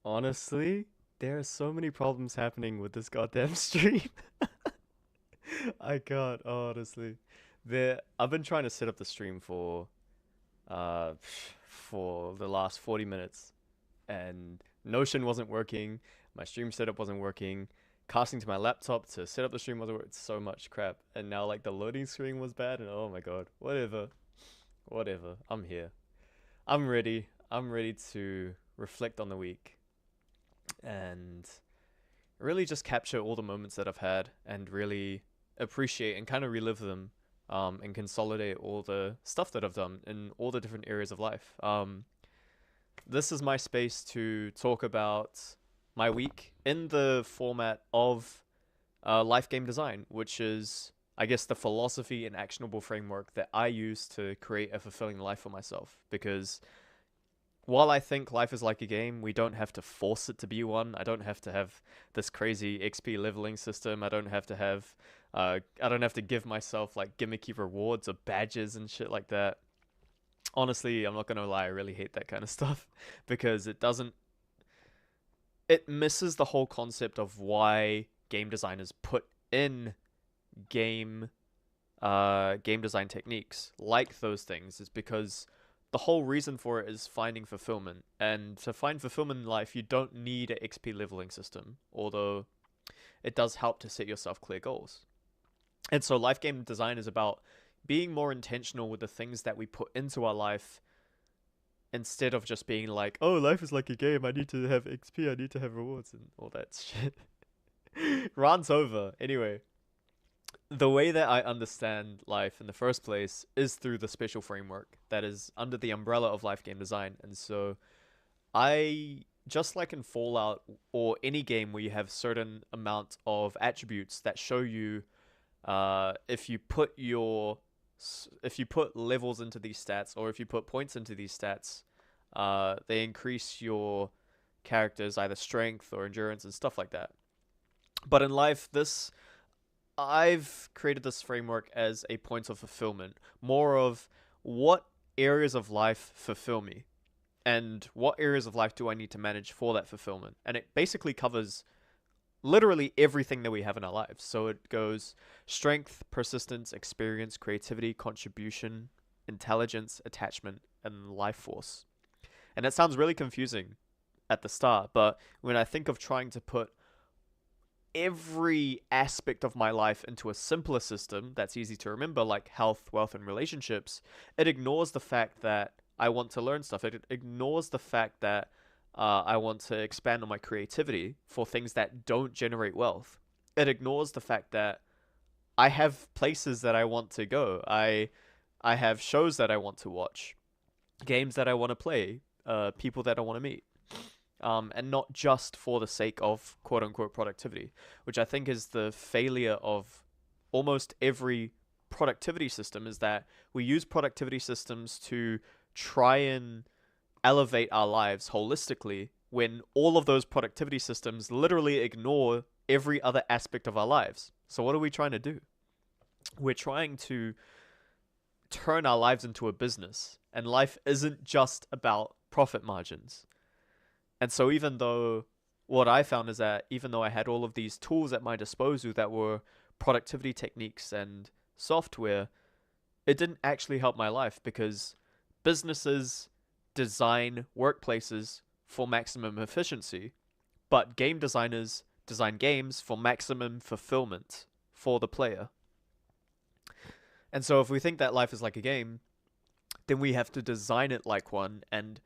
Honestly, there are so many problems happening with this goddamn stream. I can't, honestly. I've been trying to set up the stream uh for the last 40 minutes and Notion wasn't working, my stream setup wasn't working, casting to my laptop to set up the stream wasn't working, so much crap. And now like the loading screen was bad and oh my god, whatever. Whatever. I'm here. I'm ready. I'm ready to reflect on the week and really just capture all the moments that I've had and really appreciate and kind of relive them, and consolidate all the stuff that I've done in all the different areas of life. This is my space to talk about my week in the format of life game design, which is, I guess, the philosophy and actionable framework that I use to create a fulfilling life for myself. Because while I think life is like a game, we don't have to force it to be one. I don't have to have this crazy XP leveling system. I don't have to give myself like gimmicky rewards or badges and shit like that. Honestly, I'm not gonna lie, I really hate that kind of stuff because it misses the whole concept of why game designers put in game game design techniques like those things is because the whole reason for it is finding fulfillment. And to find fulfillment in life, you don't need an XP leveling system, although it does help to set yourself clear goals. And so, life game design is about being more intentional with the things that we put into our life instead of just being like, oh, life is like a game. I need to have XP, I need to have rewards, and all that shit. Rant's over. Anyway, the way that I understand life in the first place is through the special framework that is under the umbrella of life game design. And so I just like in Fallout or any game where you have certain amount of attributes that show you if you put levels into these stats or if you put points into these stats, they increase your character's either strength or endurance and stuff like that. But in life, this I've created this framework as a point of fulfillment, more of what areas of life fulfill me and what areas of life do I need to manage for that fulfillment. And it basically covers literally everything that we have in our lives. So it goes strength, persistence, experience, creativity, contribution, intelligence, attachment, and life force. And that sounds really confusing at the start, but when I think of trying to put every aspect of my life into a simpler system that's easy to remember, like health, wealth, and relationships, it ignores the fact that I want to learn stuff. It ignores the fact that I want to expand on my creativity for things that don't generate wealth. It ignores the fact that I have places that I want to go. I have shows that I want to watch, games that I want to play, people that I want to meet, and not just for the sake of quote unquote productivity, which I think is the failure of almost every productivity system. Is that we use productivity systems to try and elevate our lives holistically when all of those productivity systems literally ignore every other aspect of our lives. So, what are we trying to do? We're trying to turn our lives into a business, and life isn't just about profit margins. And so, even though what I found is that even though I had all of these tools at my disposal that were productivity techniques and software, it didn't actually help my life because businesses design workplaces for maximum efficiency, but game designers design games for maximum fulfillment for the player. And so, if we think that life is like a game, then we have to design it like one and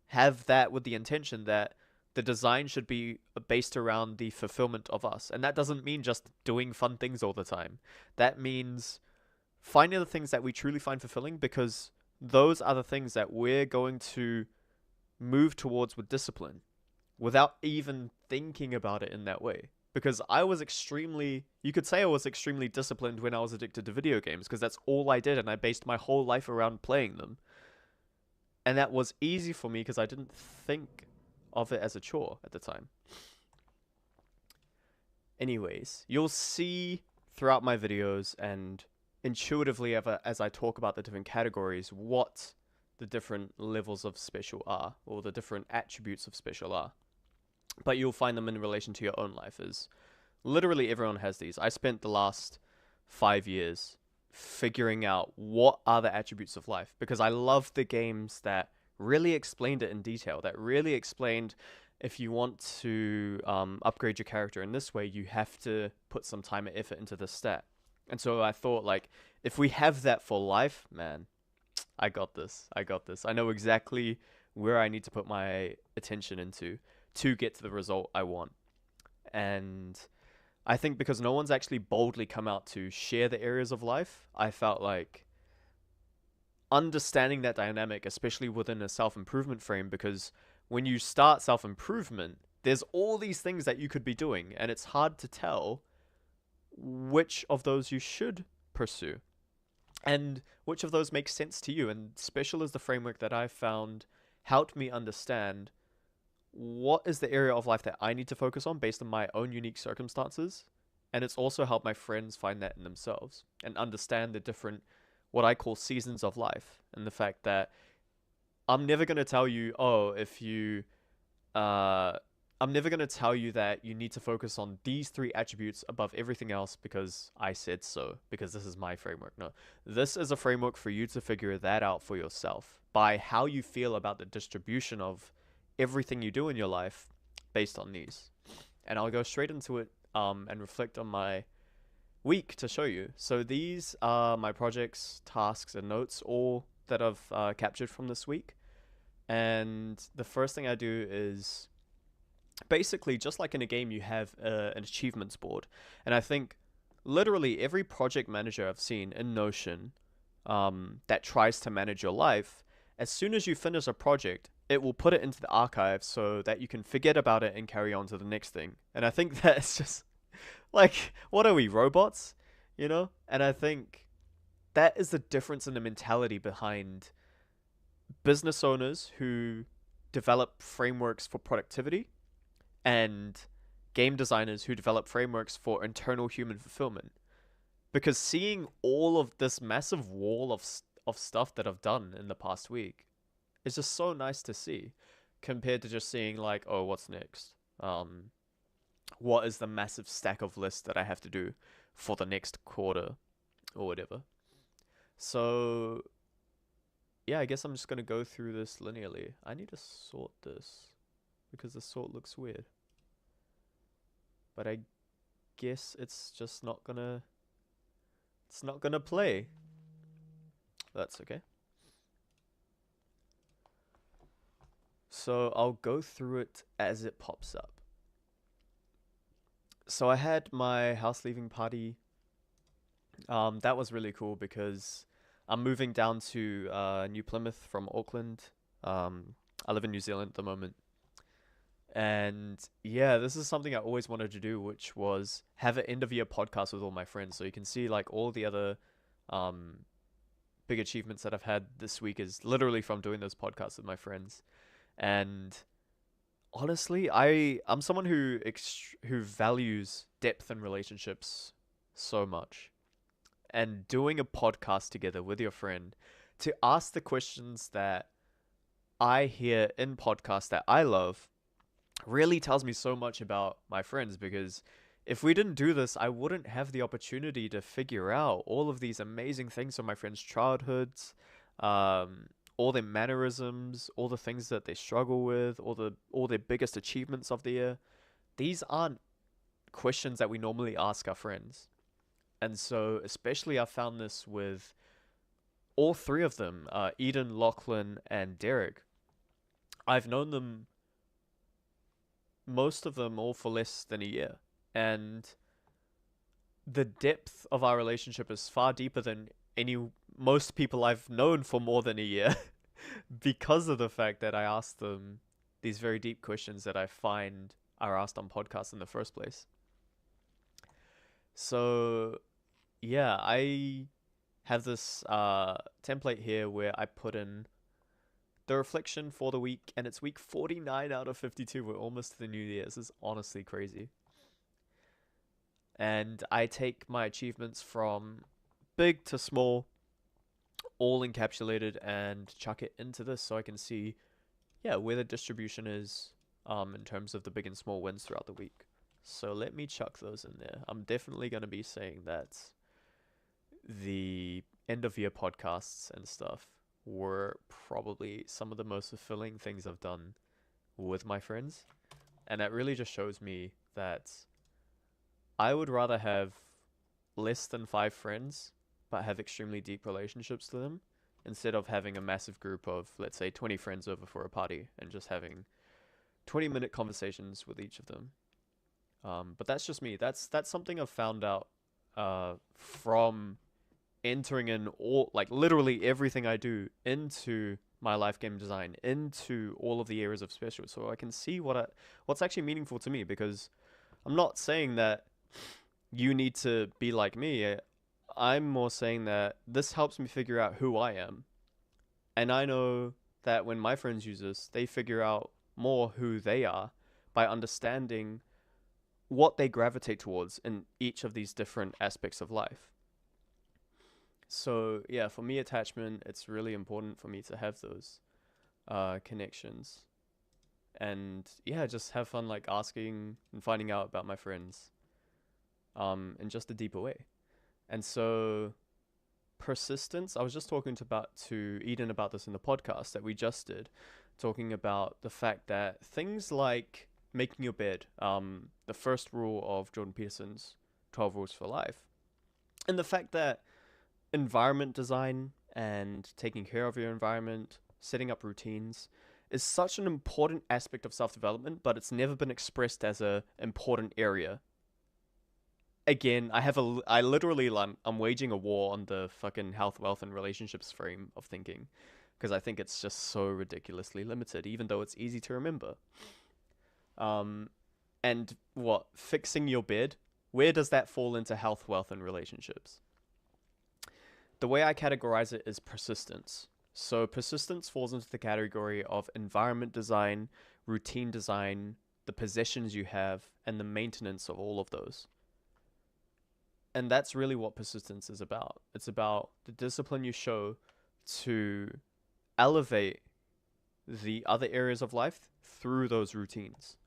have that with the intention that the design should be based around the fulfillment of us. And that doesn't mean just doing fun things all the time. That means finding the things that we truly find fulfilling because those are the things that we're going to move towards with discipline without even thinking about it in that way. Because you could say I was extremely disciplined when I was addicted to video games because that's all I did and I based my whole life around playing them. And that was easy for me because I didn't think of it as a chore at the time. Anyways, you'll see throughout my videos and intuitively as I talk about the different categories what the different levels of special are, or the different attributes of special are. But you'll find them in relation to your own life, as literally everyone has these. I spent the last 5 years figuring out what are the attributes of life, because I love the games that really explained it in detail, that really explained if you want to upgrade your character in this way, you have to put some time and effort into this stat. And so I thought, like, if we have that for life, man, I got this. I got this. I know exactly where I need to put my attention into to get to the result I want. And I think because no one's actually boldly come out to share the areas of life, I felt like understanding that dynamic, especially within a self improvement frame, because when you start self improvement, there's all these things that you could be doing, and it's hard to tell which of those you should pursue and which of those makes sense to you. And special is the framework that I found helped me understand what is the area of life that I need to focus on based on my own unique circumstances. And it's also helped my friends find that in themselves and understand the different, what I call seasons of life. And the fact that I'm never going to tell you, oh, if you, I'm never going to tell you that you need to focus on these three attributes above everything else because I said so, because this is my framework. No, this is a framework for you to figure that out for yourself by how you feel about the distribution of everything you do in your life based on these. And I'll go straight into it and reflect on my week to show you. So these are my projects, tasks, and notes, all that I've captured from this week. And the first thing I do is basically, just like in a game, you have an achievements board. And I think literally every project manager I've seen in Notion that tries to manage your life, as soon as you finish a project, it will put it into the archive so that you can forget about it and carry on to the next thing. And I think that's just like, what are we, robots? You know? And I think that is the difference in the mentality behind business owners who develop frameworks for productivity and game designers who develop frameworks for internal human fulfillment. Because seeing all of this massive wall of stuff that I've done in the past week is just so nice to see, compared to just seeing like, oh, what's next? What is the massive stack of lists that I have to do for the next quarter or whatever? So yeah, I guess I'm just gonna go through this linearly. I need to sort this because the sort looks weird. But I guess it's just not gonna play. That's okay. So I'll go through it as it pops up. So I had my house leaving party. That was really cool because I'm moving down to New Plymouth from Auckland. I live in New Zealand at the moment. And yeah, this is something I always wanted to do, which was have an end of year podcast with all my friends. So you can see like all the other big achievements that I've had this week is literally from doing those podcasts with my friends. And honestly, I'm someone who values depth in relationships so much. And doing a podcast together with your friend to ask the questions that I hear in podcasts that I love really tells me so much about my friends, because if we didn't do this, I wouldn't have the opportunity to figure out all of these amazing things from my friends' childhoods, all their mannerisms, all the things that they struggle with, all their biggest achievements of the year. These aren't questions that we normally ask our friends. And so, especially I found this with all three of them, Eden, Lachlan, and Derek. I've known them, most of them, all for less than a year. And the depth of our relationship is far deeper than most people I've known for more than a year because of the fact that I asked them these very deep questions that I find are asked on podcasts in the first place. So yeah, I have this template here where I put in the reflection for the week, and it's week 49 out of 52. We're almost to the new year. This is honestly crazy. and I take my achievements from big to small, all encapsulated, and chuck it into this so I can see, yeah, where the distribution is in terms of the big and small wins throughout the week. So let me chuck those in there. I'm definitely going to be saying that the end of year podcasts and stuff were probably some of the most fulfilling things I've done with my friends. And that really just shows me that I would rather have less than 5 friends, but have extremely deep relationships to them, instead of having a massive group of, let's say, 20 friends over for a party and just having 20-minute conversations with each of them. But that's just me. That's something I've found out from entering in all, like literally everything I do into my life game design, into all of the areas of special, so I can see what's actually meaningful to me. Because I'm not saying that you need to be like me. I'm more saying that this helps me figure out who I am. And I know that when my friends use this, they figure out more who they are by understanding what they gravitate towards in each of these different aspects of life. So yeah, for me, attachment, it's really important for me to have those connections. And yeah, just have fun like asking and finding out about my friends in just a deeper way. And so persistence, I was just talking to Eden about this in the podcast that we just did, talking about the fact that things like making your bed, the first rule of Jordan Peterson's 12 Rules for Life, and the fact that environment design and taking care of your environment, setting up routines, is such an important aspect of self-development, but it's never been expressed as a important area. Again, I literally, I'm waging a war on the fucking health, wealth, and relationships frame of thinking, because I think it's just so ridiculously limited, even though it's easy to remember. And what, fixing your bed? Where does that fall into health, wealth, and relationships? The way I categorize it is persistence. So persistence falls into the category of environment design, routine design, the possessions you have, and the maintenance of all of those. And that's really what persistence is about. It's about the discipline you show to elevate the other areas of life through those routines.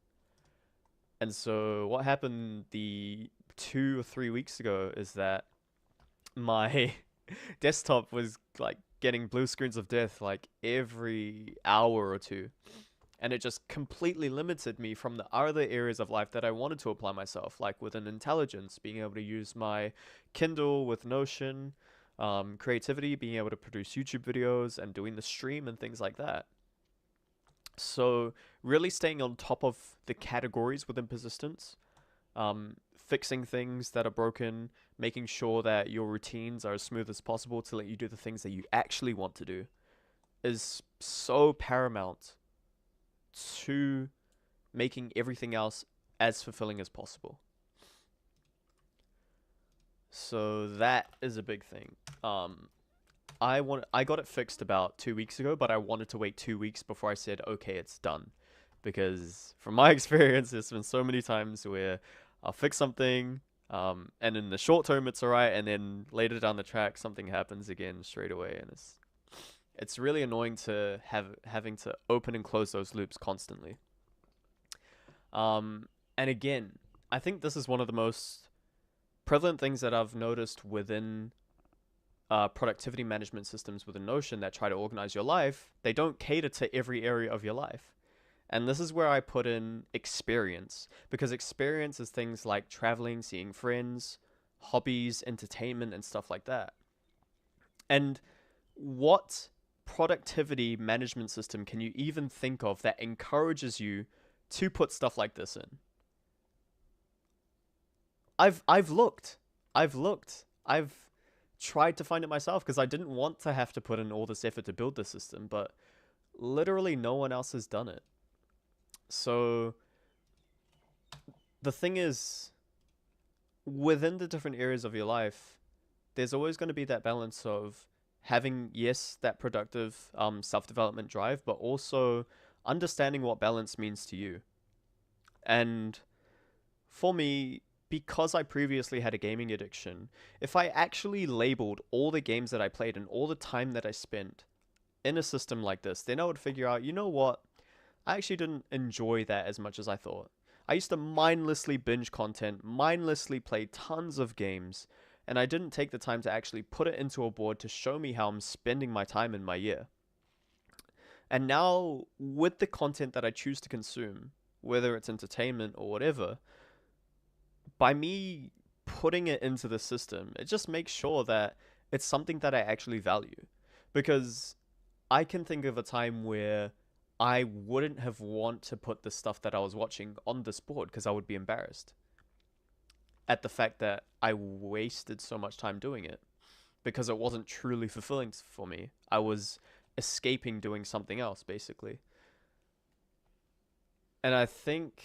And so what happened the 2 or 3 weeks ago is that my desktop was like getting blue screens of death like every hour or two, and it just completely limited me from the other areas of life that I wanted to apply myself, like within intelligence, being able to use my Kindle with Notion, creativity, being able to produce YouTube videos and doing the stream and things like that. So really staying on top of the categories within persistence, fixing things that are broken, making sure that your routines are as smooth as possible to let you do the things that you actually want to do, is so paramount to making everything else as fulfilling as possible. So that is a big thing. I got it fixed about 2 weeks ago, but I wanted to wait 2 weeks before I said, okay, it's done. Because from my experience, there's been so many times where I'll fix something, and in the short term it's alright, and then later down the track something happens again straight away, and it's really annoying to having to open and close those loops constantly. And again, I think this is one of the most prevalent things that I've noticed within productivity management systems within Notion that try to organize your life. They don't cater to every area of your life. And this is where I put in experience, because experience is things like traveling, seeing friends, hobbies, entertainment, and stuff like that. And what productivity management system can you even think of that encourages you to put stuff like this in? I've looked. I've tried to find it myself because I didn't want to have to put in all this effort to build this system, but literally no one else has done it. So the thing is, within the different areas of your life, there's always going to be that balance of having, yes, that productive self-development drive, but also understanding what balance means to you. And for me, because I previously had a gaming addiction, if I actually labeled all the games that I played and all the time that I spent in a system like this, then I would figure out, you know what? I actually didn't enjoy that as much as I thought. I used to mindlessly binge content, mindlessly play tons of games, and I didn't take the time to actually put it into a board to show me how I'm spending my time in my year. And now, with the content that I choose to consume, whether it's entertainment or whatever, by me putting it into the system, it just makes sure that it's something that I actually value. Because I can think of a time where I wouldn't have want to put the stuff that I was watching on this board because I would be embarrassed at the fact that I wasted so much time doing it because it wasn't truly fulfilling for me. I was escaping doing something else, basically. And I think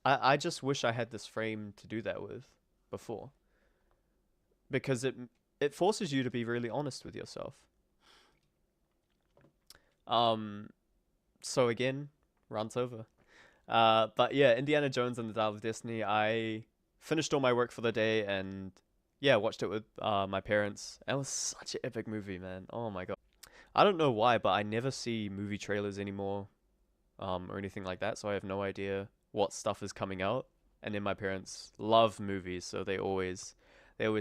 I just wish I had this frame to do that with before, because it forces you to be really honest with yourself. Um, so again, rant over. But yeah, Indiana Jones and the Dial of Destiny. I finished all my work for the day and yeah, watched it with my parents. It was such an epic movie, man. Oh my god. I don't know why, but I never see movie trailers anymore, or anything like that. So I have no idea what stuff is coming out. And then my parents love movies, so they always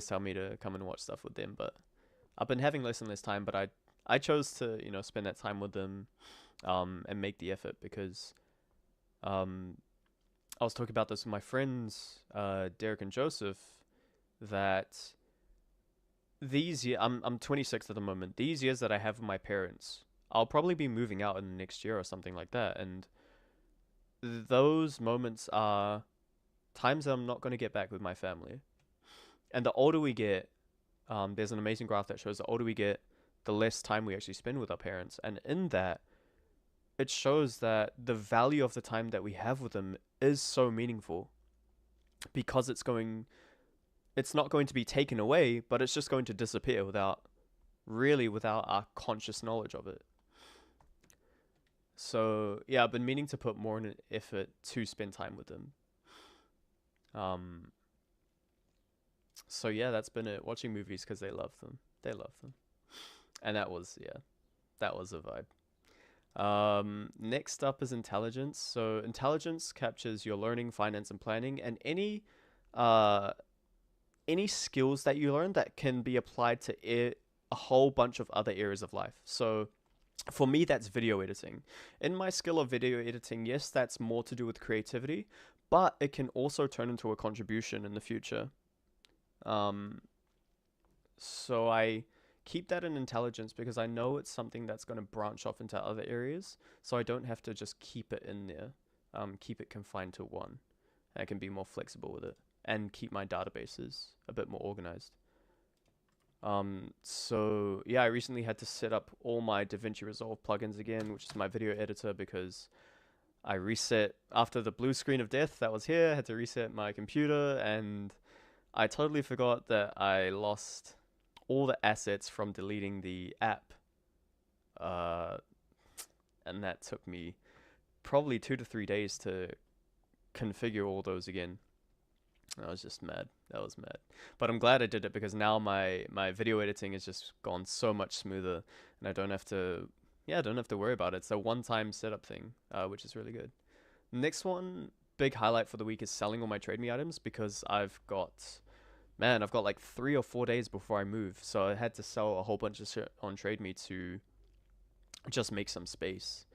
tell me to come and watch stuff with them. But I've been having less and less time, but I chose to spend that time with them, and make the effort because um I was talking about this with my friends, Derek and Joseph, that these year I'm 26 at the moment. These years that I have with my parents, I'll probably be moving out in the next year or something like that, and those moments are times that I'm not going to get back with my family. And the older we get, there's an amazing graph that shows the older we get, the less time we actually spend with our parents, and in that, it shows that the value of the time that we have with them is so meaningful because it's not going to be taken away, but it's just going to disappear without our conscious knowledge of it. So yeah, I've been meaning to put more in an effort to spend time with them. Um, so yeah, that's been it. Watching movies because they love them. They love them, and that was a vibe. Next up is intelligence. So intelligence captures your learning, finance, and planning, and uh any skills that you learn that can be applied to a whole bunch of other areas of life. So for me, that's video editing. In my skill of video editing, yes, that's more to do with creativity, but it can also turn into a contribution in the future. Um, so I keep that in intelligence because I know it's something that's going to branch off into other areas. So I don't have to just keep it in there, keep it confined to one. I can be more flexible with it and keep my databases a bit more organized. So yeah, I recently had to set up all my DaVinci Resolve plugins again, which is my video editor, because I reset after the blue screen of death that was here. I had to reset my computer, and I totally forgot that I lost all the assets from deleting the app. Uh, and that took me probably 2 to 3 days to configure all those again. I was just mad. That was mad. But I'm glad I did it because now my video editing has just gone so much smoother, and I don't have to, yeah, I don't have to worry about it. It's a one-time setup thing, which is really good. Next one, big highlight for the week is selling all my Trade Me items because I've got like 3 or 4 days before I move, so I had to sell a whole bunch of shit on Trade Me to just make some space.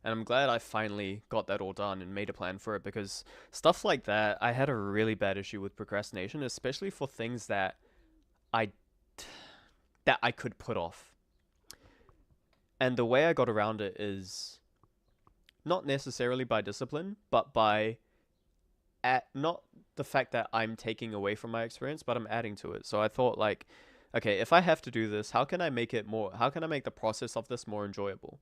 And I'm glad I finally got that all done and made a plan for it, because stuff like that, I had a really bad issue with procrastination, especially for things I that I could put off. And the way I got around it is not necessarily by discipline, but by not the fact that I'm taking away from my experience, but I'm adding to it. So I thought, like, okay, if I have to do this, how can I make the process of this more enjoyable?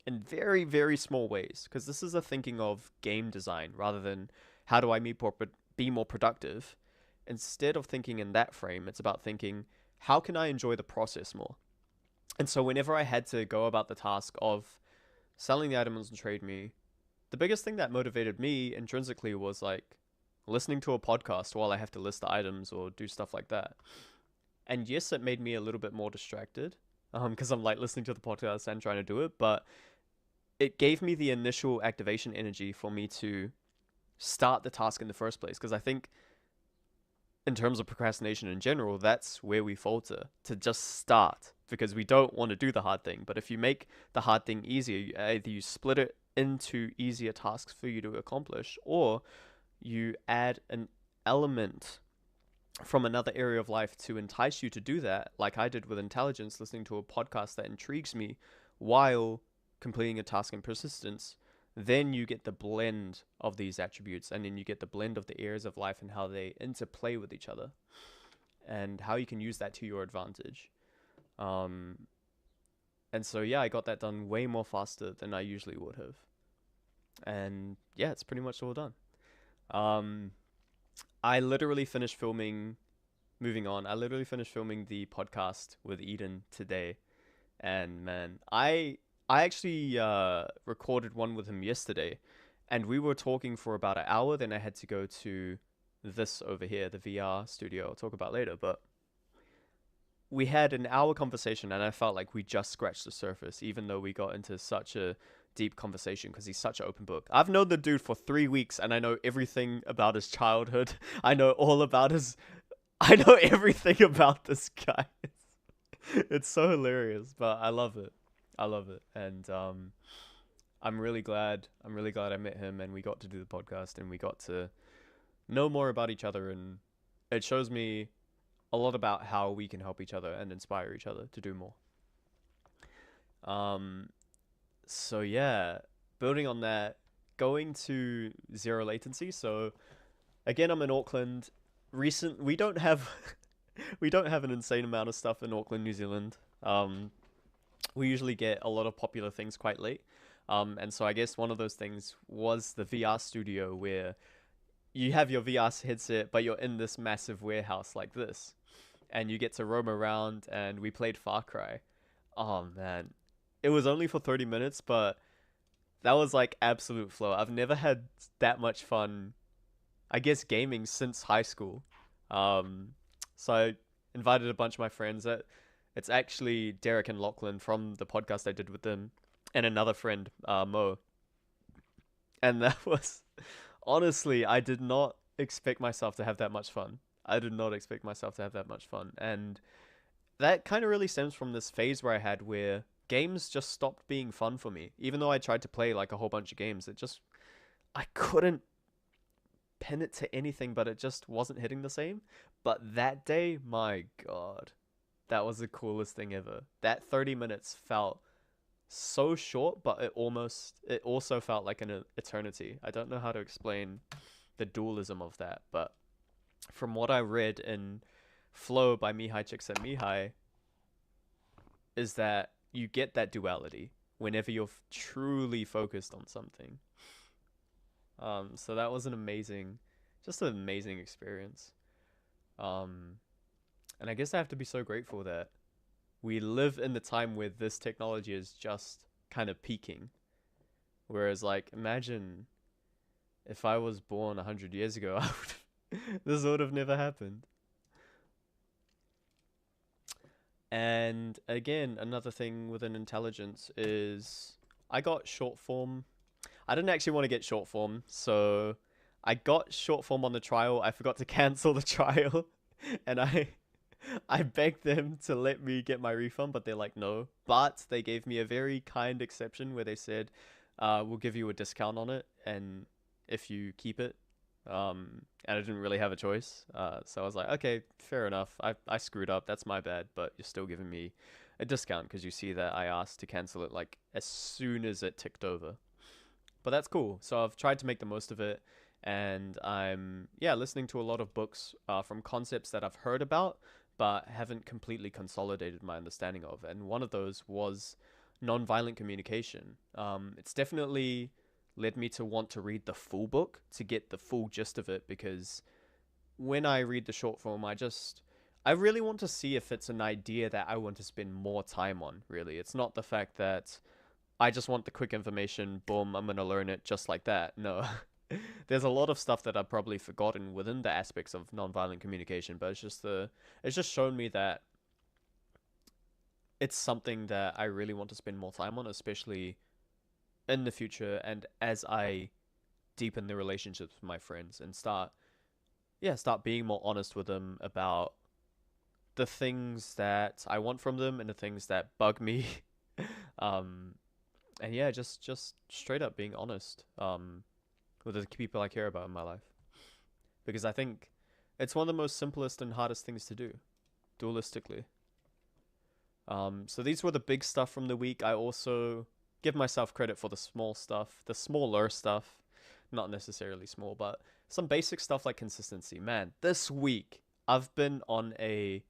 In very, very small ways, because this is a thinking of game design rather than how do I be more productive. Instead of thinking in that frame, it's about thinking, how can I enjoy the process more? And so whenever I had to go about the task of selling the items and Trade Me, the biggest thing that motivated me intrinsically was like, listening to a podcast while I have to list the items or do stuff like that. And yes, it made me a little bit more distracted, because I'm like listening to the podcast and trying to do it, but it gave me the initial activation energy for me to start the task in the first place. Because I think in terms of procrastination in general, that's where we falter, to just start, because we don't want to do the hard thing. But if you make the hard thing easier, either you split it into easier tasks for you to accomplish, or you add an element from another area of life to entice you to do that, like I did with intelligence, listening to a podcast that intrigues me while completing a task in persistence, then you get the blend of these attributes, and then you get the blend of the areas of life and how they interplay with each other and how you can use that to your advantage. And so, yeah, I got that done way more faster than I usually would have. And yeah, it's pretty much all done. I literally finished filming, moving on, I literally finished filming the podcast with Eden today. And man, I actually recorded one with him yesterday, and we were talking for about an hour. Then I had to go to this over here, the VR studio I'll talk about later. But we had an hour conversation, and I felt like we just scratched the surface, even though we got into such a deep conversation, because he's such an open book. I've known the dude for 3 weeks, and I know everything about his childhood. I know all about his... I know everything about this guy. It's so hilarious, but I love it. I love it. And I'm really glad I met him, and we got to do the podcast, and we got to know more about each other, and it shows me a lot about how we can help each other and inspire each other to do more. So yeah, building on that, going to zero latency. So again, I'm in Auckland. We don't have we don't have an insane amount of stuff in Auckland, New Zealand. We usually get a lot of popular things quite late. And so I guess one of those things was the VR studio, where you have your VR headset, but you're in this massive warehouse like this, and you get to roam around, and we played Far Cry. Oh man, it was only for 30 minutes, but that was like absolute flow. I've never had that much fun, I guess, gaming since high school. So I invited a bunch of my friends. It's actually Derek and Lachlan from the podcast I did with them, and another friend, Mo. And that was, honestly, I did not expect myself to have that much fun. I did not expect myself to have that much fun. And that kind of really stems from this phase where I had, where games just stopped being fun for me. Even though I tried to play like a whole bunch of games, I couldn't pin it to anything, but it just wasn't hitting the same. But that day, my God, that was the coolest thing ever. That 30 minutes felt so short, but it also felt like an eternity. I don't know how to explain the dualism of that, but from what I read in Flow by Mihai Csikszentmihalyi, is that you get that duality whenever you're truly focused on something. So that was just an amazing experience. And I guess I have to be so grateful that we live in the time where this technology is just kind of peaking. Whereas, like, imagine if I was born 100 years ago, this would have never happened. And again, another thing within intelligence is I got short form. I didn't actually want to get short form, so I got short form on the trial. I forgot to cancel the trial, and I begged them to let me get my refund, but they're like, no. But they gave me a very kind exception where they said, we'll give you a discount on it, and if you keep it. And I didn't really have a choice. So I was like, okay, fair enough. I screwed up. That's my bad, but you're still giving me a discount because you see that I asked to cancel it like as soon as it ticked over. But that's cool. So I've tried to make the most of it, and I'm listening to a lot of books from concepts that I've heard about but haven't completely consolidated my understanding of. And one of those was nonviolent communication. It's definitely led me to want to read the full book to get the full gist of it, because when I read the short form, I really want to see if it's an idea that I want to spend more time on, really. It's not the fact that I just want the quick information, boom, I'm going to learn it just like that. No. There's a lot of stuff that I've probably forgotten within the aspects of nonviolent communication, but it's just shown me that it's something that I really want to spend more time on, especially in the future and as I deepen the relationships with my friends and start being more honest with them about the things that I want from them and the things that bug me. um and yeah, just straight up being honest with the people I care about in my life, because I think it's one of the most simplest and hardest things to do dualistically. So these were the big stuff from the week. I also give myself credit for the small stuff, the smaller stuff, not necessarily small, but some basic stuff like consistency. Man, this week I've been on a,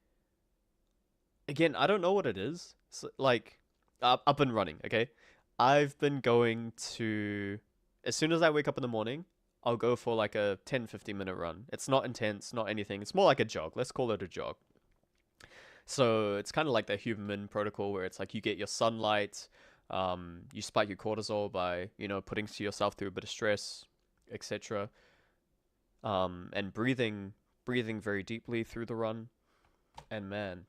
again, I don't know what it is. So, like, up and running, okay? I've been going to, as soon as I wake up in the morning, I'll go for like a 10-15 minute run. It's not intense, not anything. It's more like a jog. Let's call it a jog. So it's kind of like the human protocol where it's like you get your sunlight, you spike your cortisol by, putting yourself through a bit of stress, etc. And breathing very deeply through the run. And man,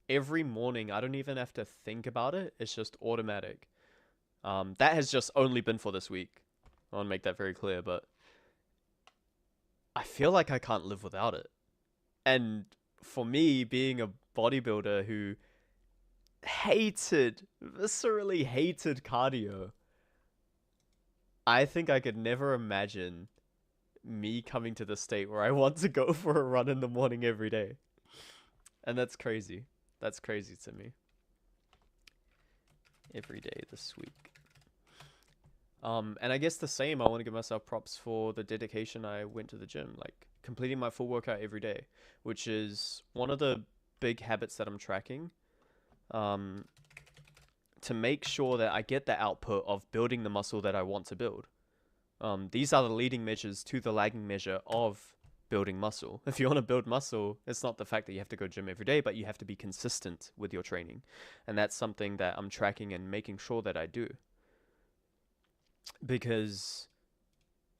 every morning I don't even have to think about it. It's just automatic. That has just only been for this week. I want to make that very clear, but I feel like I can't live without it. And for me, being a bodybuilder who viscerally hated cardio, I think I could never imagine me coming to the state where I want to go for a run in the morning every day. And that's crazy. That's crazy to me. Every day this week. And I guess the same, I want to give myself props for the dedication I went to the gym, like completing my full workout every day, which is one of the big habits that I'm tracking, to make sure that I get the output of building the muscle that I want to build. These are the leading measures to the lagging measure of building muscle. If you want to build muscle, it's not the fact that you have to go gym every day, but you have to be consistent with your training. And that's something that I'm tracking and making sure that I do. Because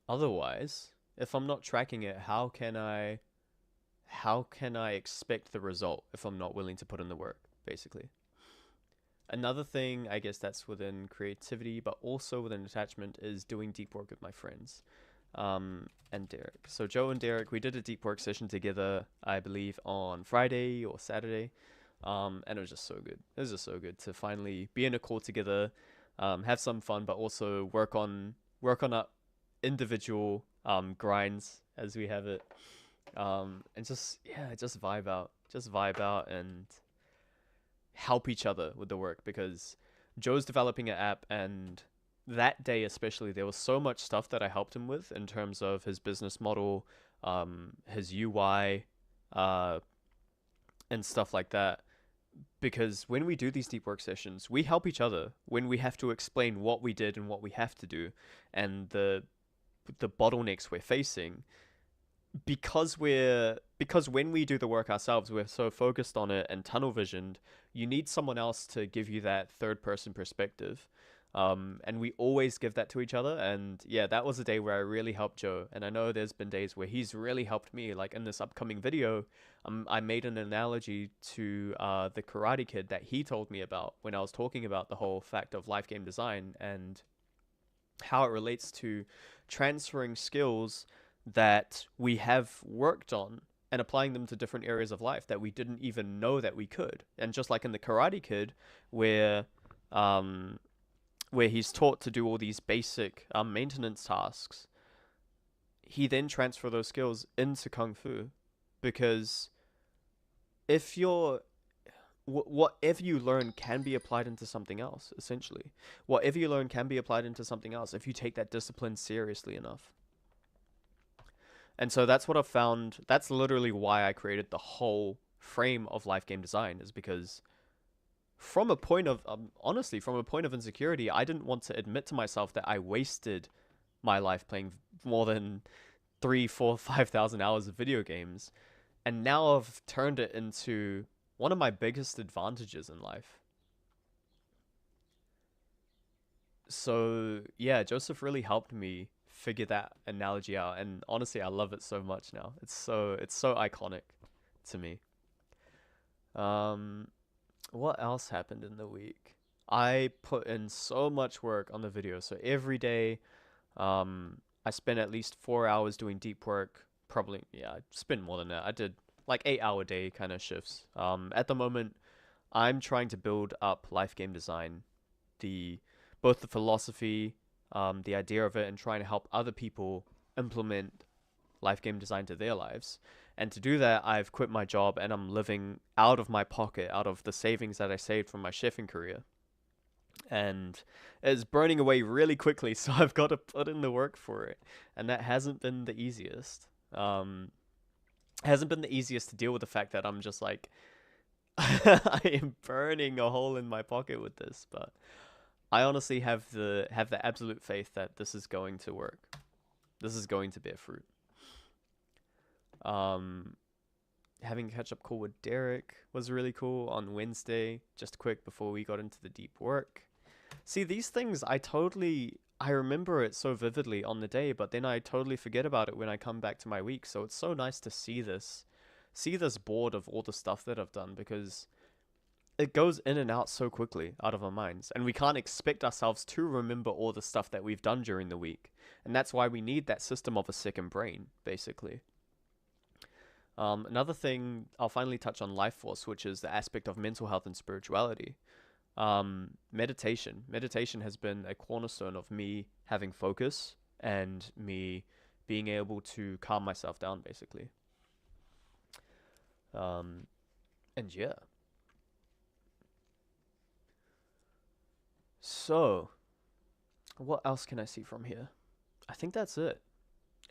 otherwise, if I'm not tracking it, how can I expect the result if I'm not willing to put in the work, basically? Another thing, I guess that's within creativity, but also within attachment, is doing deep work with my friends, and Derek. So Joe and Derek, we did a deep work session together, I believe on Friday or Saturday, and it was just so good. It was just so good to finally be in a call together, have some fun, but also work on our individual grinds as we have it, and just vibe out and help each other with the work, because Joe's developing an app, and that day especially there was so much stuff that I helped him with in terms of his business model, his UI, and stuff like that. Because when we do these deep work sessions, we help each other when we have to explain what we did and what we have to do, and the bottlenecks we're facing, because when we do the work ourselves, we're so focused on it and tunnel visioned. You need someone else to give you that third person perspective, and we always give that to each other. And yeah, that was a day where I really helped Joe, and I know there's been days where he's really helped me. Like in this upcoming video, I made an analogy to the Karate Kid that he told me about when I was talking about the whole fact of life game design and how it relates to transferring skills that we have worked on and applying them to different areas of life that we didn't even know that we could. And just like in the Karate Kid, where he's taught to do all these basic maintenance tasks, he then transfer those skills into Kung Fu, because if you're whatever you learn can be applied into something else. Essentially, whatever you learn can be applied into something else if you take that discipline seriously enough. And so that's what I've found. That's literally why I created the whole frame of life game design, is because from a point of, honestly, from a point of insecurity, I didn't want to admit to myself that I wasted my life playing more than 3, 4, 5,000 hours of video games. And now I've turned it into one of my biggest advantages in life. So yeah, Joseph really helped me figure that analogy out, and honestly, I love it so much now. It's so iconic to me. Um, what else happened in the week? I put in so much work on the video, so every day, I spent at least 4 hours doing deep work. Probably, yeah, I spent more than that. I did like 8 hour day kind of shifts. At the moment, I'm trying to build up life game design, the both the philosophy, the idea of it, and trying to help other people implement life game design to their lives. And to do that, I've quit my job and I'm living out of my pocket, out of the savings that I saved from my chefing career. And it's burning away really quickly, so I've got to put in the work for it. And that hasn't been the easiest. Hasn't been the easiest to deal with the fact that I'm just like I am burning a hole in my pocket with this, but I honestly have the absolute faith that this is going to work. This is going to bear fruit. Um, Having a catch up call with Derek was really cool on Wednesday, just quick before we got into the deep work. See, these things I remember it so vividly on the day, but then I totally forget about it when I come back to my week. So it's so nice to see this board of all the stuff that I've done because it goes in and out so quickly out of our minds, and we can't expect ourselves to remember all the stuff that we've done during the week. And that's why we need that system of a second brain, basically. Another thing I'll finally touch on Life Force, which is the aspect of mental health and spirituality. Meditation. Meditation has been a cornerstone of me having focus and me being able to calm myself down, basically. Um, and yeah. So, what else can I see from here? I think that's it.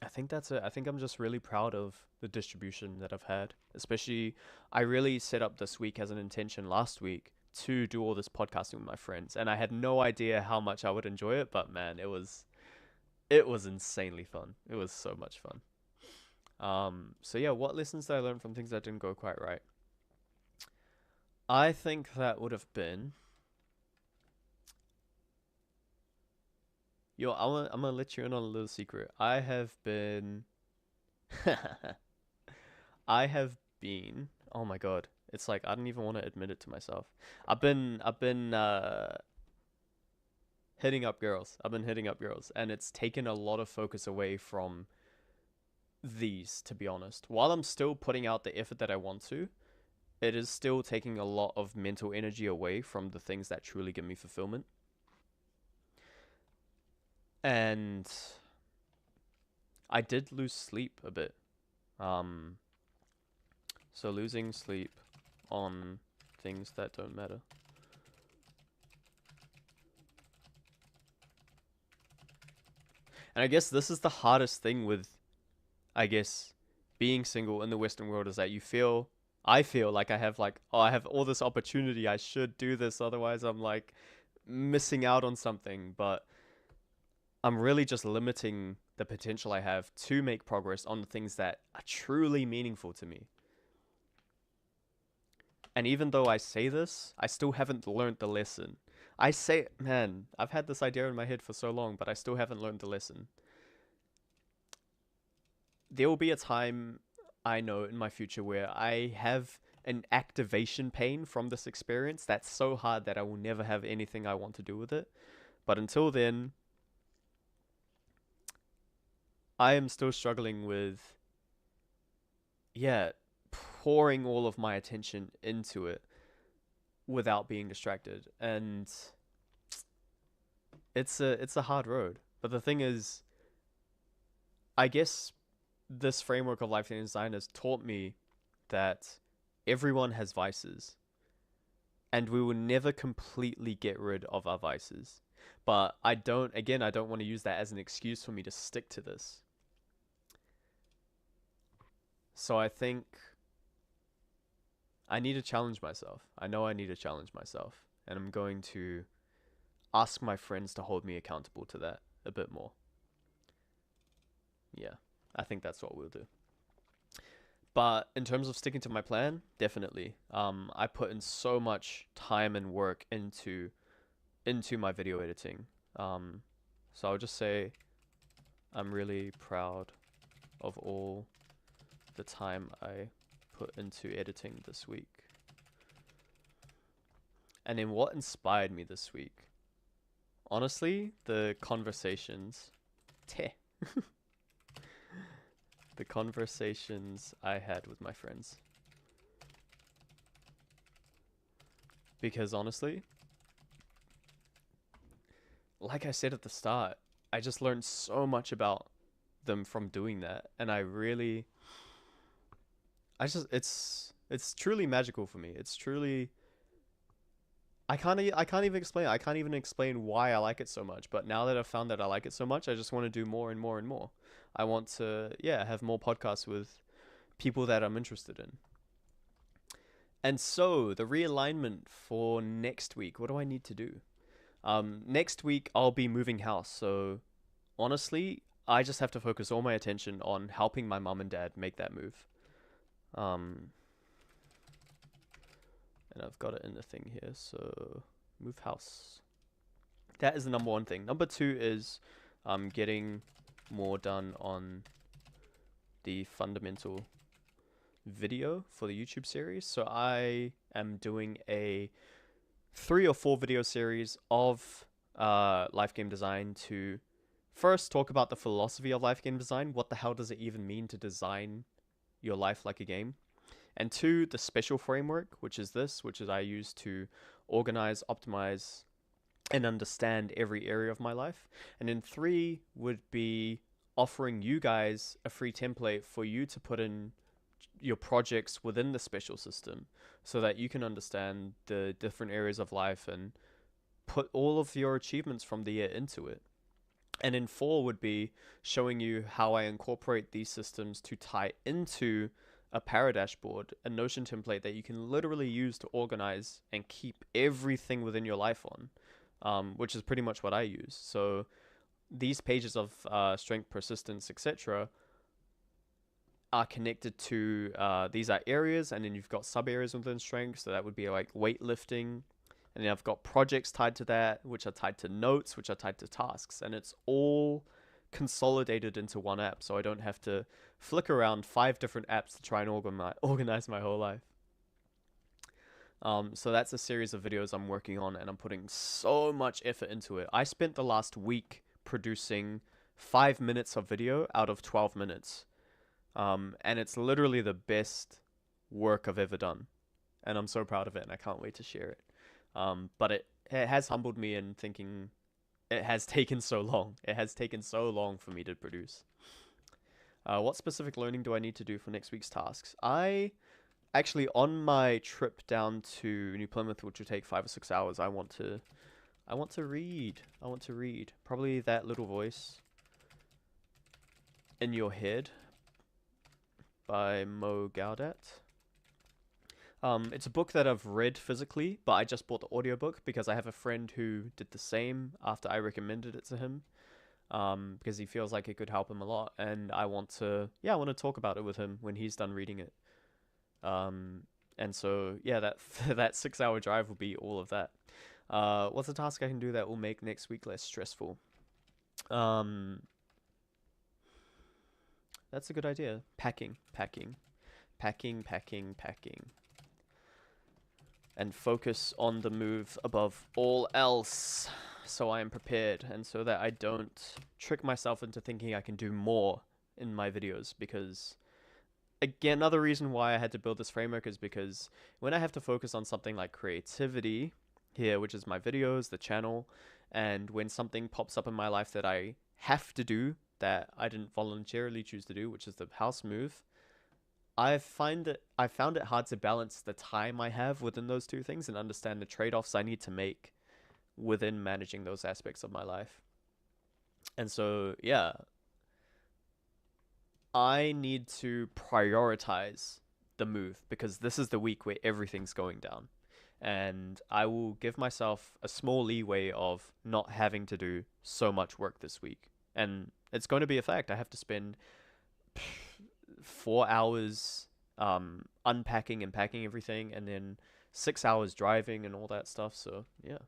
I think that's it. I think I'm just really proud of the distribution that I've had. Especially, I really set up this week as an intention last week to do all this podcasting with my friends, and I had no idea how much I would enjoy it. But man, it was insanely fun. It was so much fun. So yeah, what lessons did I learn from things that didn't go quite right? I think that would have been, yo, I'm gonna let you in on a little secret. I have been. Oh my god, it's like I don't even want to admit it to myself. I've been hitting up girls. I've been hitting up girls, and it's taken a lot of focus away from these. To be honest, while I'm still putting out the effort that I want to, it is still taking a lot of mental energy away from the things that truly give me fulfillment. And I did lose sleep a bit. Um, so losing sleep on things that don't matter. And I guess this is the hardest thing with, I guess, being single in the Western world is that I feel like I have like, oh, I have all this opportunity. I should do this. Otherwise, I'm like missing out on something. But I'm really just limiting the potential I have to make progress on the things that are truly meaningful to me. And even though I say this, I still haven't learned the lesson. I say, man, I've had this idea in my head for so long, but I still haven't learned the lesson. There will be a time I know in my future where I have an activation pain from this experience that's so hard that I will never have anything I want to do with it. But until then, I am still struggling with, yeah, pouring all of my attention into it without being distracted. And it's a hard road. But the thing is, I guess this framework of life design has taught me that everyone has vices, and we will never completely get rid of our vices. But I don't want to use that as an excuse for me to stick to this. So I think I need to challenge myself. I know I need to challenge myself. And I'm going to ask my friends to hold me accountable to that a bit more. Yeah, I think that's what we'll do. But in terms of sticking to my plan, definitely. I put in so much time and work into my video editing. So I'll just say I'm really proud of all the time I put into editing this week. And then what inspired me this week? Honestly, the conversations. Teh. The conversations I had with my friends. Because honestly, like I said at the start, I just learned so much about them from doing that. And it's truly magical for me. It's truly, I can't even explain it. I can't even explain why I like it so much. But now that I've found that I like it so much, I just want to do more and more and more. I want to, yeah, have more podcasts with people that I'm interested in. And so the realignment for next week, what do I need to do? Next week I'll be moving house. So honestly, I just have to focus all my attention on helping my mum and dad make that move. Um, and I've got it in the thing here. So move house. That is the number one thing. Number two is getting more done on the fundamental video for the YouTube series. So I am doing a 3 or 4 video series of life game design to first talk about the philosophy of life game design. What the hell does it even mean to design your life like a game? And 2, the special framework, which is I use to organize, optimize, and understand every area of my life. And then 3 would be offering you guys a free template for you to put in your projects within the special system so that you can understand the different areas of life and put all of your achievements from the year into it. And in 4 would be showing you how I incorporate these systems to tie into a Paradashboard, a Notion template that you can literally use to organize and keep everything within your life on, which is pretty much what I use. So these pages of strength, persistence, etc. are connected to, these are areas, and then you've got sub areas within strength. So that would be like weightlifting. And then I've got projects tied to that, which are tied to notes, which are tied to tasks. And it's all consolidated into one app. So I don't have to flick around 5 different apps to try and organize my whole life. So that's a series of videos I'm working on, and I'm putting so much effort into it. I spent the last week producing 5 minutes of video out of 12 minutes. And it's literally the best work I've ever done. And I'm so proud of it, and I can't wait to share it. But it has humbled me in thinking it has taken so long. It has taken so long for me to produce. What specific learning do I need to do for next week's tasks? I actually, on my trip down to New Plymouth, which will take 5 or 6 hours, I want to read. I want to read. Probably That Little Voice in Your Head by Mo Gaudat. It's a book that I've read physically, but I just bought the audiobook because I have a friend who did the same after I recommended it to him, because he feels like it could help him a lot, and I want to talk about it with him when he's done reading it. And so, yeah, that that 6-hour drive will be all of that. What's a task I can do that will make next week less stressful? That's a good idea. Packing. And focus on the move above all else, so I am prepared, and so that I don't trick myself into thinking I can do more in my videos. Because, again, another reason why I had to build this framework is because when I have to focus on something like creativity here, which is my videos, the channel, and when something pops up in my life that I have to do that I didn't voluntarily choose to do, which is the house move, I found it hard to balance the time I have within those 2 things and understand the trade-offs I need to make within managing those aspects of my life. And so, yeah, I need to prioritize the move because this is the week where everything's going down. And I will give myself a small leeway of not having to do so much work this week. And it's going to be a fact. I have to spend 4 hours unpacking and packing everything, and then 6 hours driving and all that stuff. So yeah,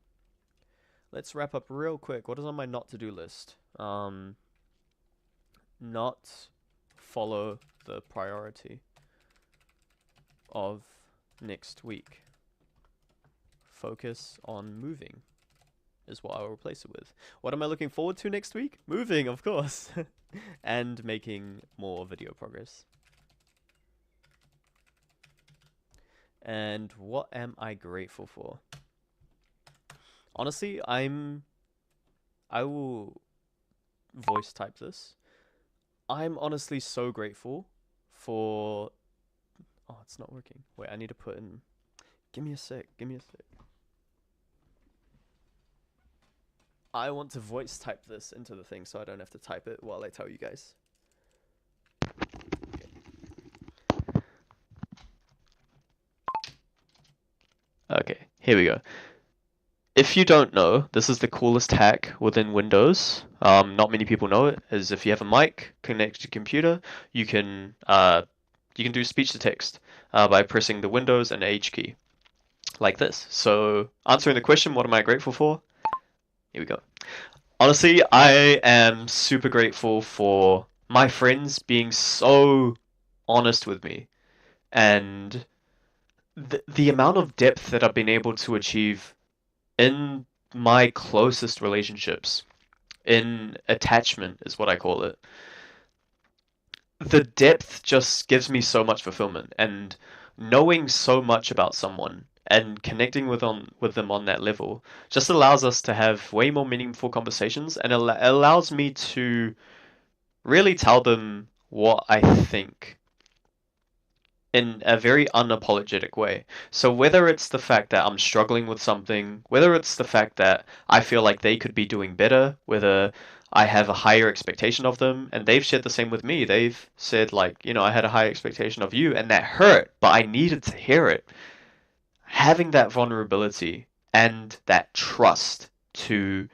Let's wrap up real quick. What is on my not to do list? Not follow the priority of next week. Focus on moving is what I'll replace it with. What am I looking forward to next week? Moving, of course. And making more video progress. And what am I grateful for? Honestly, I will voice type this. I'm honestly so grateful for... Oh, it's not working. Wait, I need to put in... Give me a sec. I want to voice type this into the thing so I don't have to type it while I tell you guys. Okay, here we go. If you don't know, this is the coolest hack within Windows. Not many people know it. Is if you have a mic connected to your computer, you can do speech to text by pressing the Windows and H key, like this. So answering the question, what am I grateful for? Here we go. Honestly, I am super grateful for my friends being so honest with me, and the amount of depth that I've been able to achieve in my closest relationships, in attachment is what I call it. The depth just gives me so much fulfillment, and knowing so much about someone and connecting with them on that level just allows us to have way more meaningful conversations, and allows me to really tell them what I think in a very unapologetic way. So whether it's the fact that I'm struggling with something, whether it's the fact that I feel like they could be doing better, whether I have a higher expectation of them, and they've shared the same with me. They've said like, I had a high expectation of you, and that hurt, but I needed to hear it. Having that vulnerability and that trust to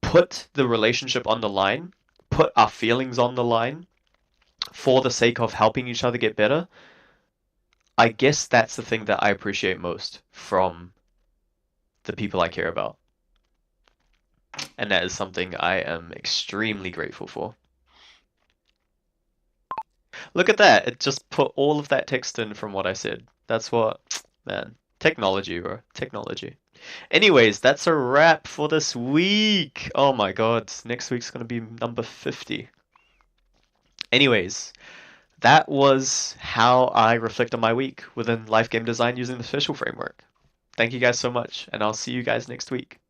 put the relationship on the line, put our feelings on the line for the sake of helping each other get better, I guess that's the thing that I appreciate most from the people I care about. And that is something I am extremely grateful for. Look at that. It just put all of that text in from what I said. That's what, man, technology, bro. Technology. Anyways, that's a wrap for this week. Oh my god, next week's gonna be number 50. Anyways, that was how I reflect on my week within life game design using the Special Framework. Thank you guys so much, and I'll see you guys next week.